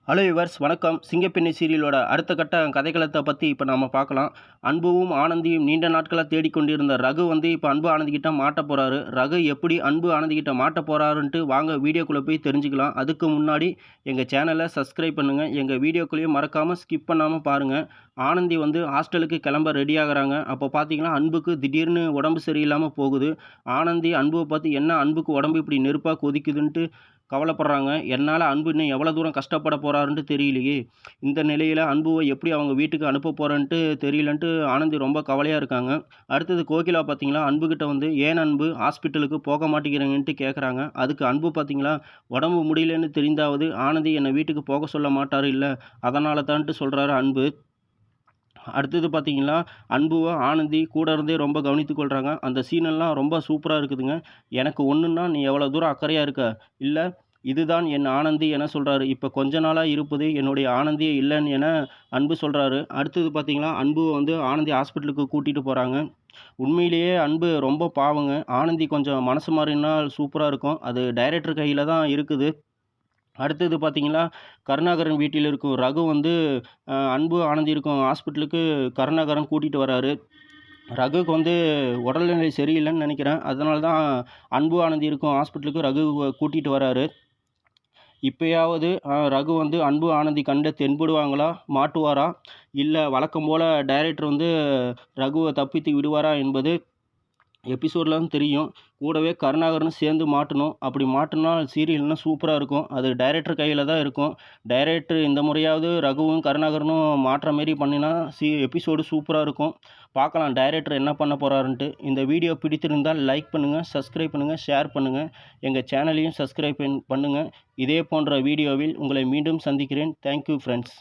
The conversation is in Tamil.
ஹலோ விவர்ஸ் வணக்கம். சிங்கப்பெண்ணை சீரியலோட அடுத்த கட்ட கதைக்களத்தை பற்றி இப்போ நம்ம பார்க்கலாம். அன்புவும் ஆனந்தியும் நீண்ட நாட்களாக தேடிக்கொண்டிருந்த ரகு இப்போ அன்பு ஆனந்திக்கிட்ட மாட்ட போகிறாரு. ரகு எப்படி அன்பு ஆனந்திக்கிட்ட மாட்ட போகிறாருன்ட்டு வாங்க வீடியோக்குள்ளே போய் தெரிஞ்சுக்கலாம். அதுக்கு முன்னாடி எங்கள் சேனலை சப்ஸ்கிரைப் பண்ணுங்கள். எங்கள் வீடியோக்குள்ளேயும் மறக்காமல் ஸ்கிப் பண்ணாமல் பாருங்கள். ஆனந்தி ஹாஸ்டலுக்கு கிளம்ப ரெடி ஆகுறாங்க. அப்போ பார்த்தீங்கன்னா அன்புக்கு திடீர்னு உடம்பு சரியில்லாமல் போகுது. ஆனந்தி அன்புவை பார்த்து என்ன அன்புக்கு உடம்பு இப்படி நெருப்பாக கொதிக்குதுன்ட்டு கவலைப்படுறாங்க. என்னால் அன்பு இன்னும் எவ்வளோ தூரம் கஷ்டப்பட போகிறாருன்ட்டு தெரியலையே. இந்த நிலையில் அன்புவை எப்படி அவங்க வீட்டுக்கு அனுப்ப போகிறேன்ட்டு தெரியலன்ட்டு ஆனந்தி ரொம்ப கவலையாக இருக்காங்க. அடுத்தது கோகிலா பார்த்தீங்களா அன்புக்கிட்ட ஏன் அன்பு ஹாஸ்பிட்டலுக்கு போக மாட்டேங்கிறீங்கன்ட்டு கேட்குறாங்க. அதுக்கு அன்பு பார்த்தீங்களா உடம்பு முடியலன்னு தெரிந்தாவது ஆனந்தி என்னை வீட்டுக்கு போக சொல்ல மாட்டார் இல்லை, அதனால தான்ட்டு சொல்கிறாரு அன்பு. அடுத்தது பார்த்தீங்கன்னா அன்புவை ஆனந்தி கூட இருந்தே ரொம்ப கவனித்து கொள்கிறாங்க. அந்த சீனெல்லாம் ரொம்ப சூப்பராக இருக்குதுங்க. எனக்கு ஒன்றுன்னா நீ எவ்வளோ தூரம் அக்கறையாக இருக்க, இல்லை இதுதான் என் ஆனந்தி என சொல்கிறாரு. இப்போ கொஞ்ச நாளாக இருப்பது என்னுடைய ஆனந்தியே இல்லைன்னு என அன்பு சொல்கிறாரு. அடுத்தது பார்த்தீங்கன்னா அன்பு ஆனந்தி ஹாஸ்பிட்டலுக்கு கூட்டிகிட்டு போகிறாங்க. உண்மையிலேயே அன்பு ரொம்ப பாவங்க. ஆனந்தி கொஞ்சம் மனசு மாறினா சூப்பராக இருக்கும். அது டைரக்டர் கையில் தான் இருக்குது. அடுத்தது பார்த்தீங்கன்னா கருணாகரன் வீட்டில் இருக்கும் ரகு அன்பு ஆனந்தி இருக்கும் ஹாஸ்பிட்டலுக்கு கருணாகரன் கூட்டிகிட்டு வராரு. ரகுக்கு உடல்நிலை சரியில்லைன்னு நினைக்கிறேன். அதனால தான் அன்பு ஆனந்தி இருக்கும் ஹாஸ்பிட்டலுக்கு ரகு கூட்டிகிட்டு வராரு. இப்போயாவது ரகு அன்பு ஆனந்தி கண்ட தென்படுவாங்களா, மாட்டுவாரா, இல்லை வழக்கம் போல் டைரக்டர் ரகுவை தப்பித்து விடுவாரா என்பது எபிசோடில் தான் தெரியும். கூடவே கருணாகரனும் சேர்ந்து மாட்டணும். அப்படி மாட்டினா சீரியல் இன்னும் சூப்பராக இருக்கும். அது டைரக்டர் கையில் தான் இருக்கும். டைரக்டர் இந்த முறையாவது ரகுவும் கருணாகரனும் மாற்ற மாரி பண்ணினா எபிசோடு சூப்பராக இருக்கும். பார்க்கலாம் டைரக்டர் என்ன பண்ண போகிறாருன்ட்டு. இந்த வீடியோ பிடித்திருந்தால் லைக் பண்ணுங்கள், சப்ஸ்கிரைப் பண்ணுங்கள், ஷேர் பண்ணுங்கள். எங்கள் சேனலையும் சப்ஸ்கிரைப் பண்ணுங்கள். இதே போன்ற வீடியோவில் உங்களை மீண்டும் சந்திக்கிறேன். Thank you friends.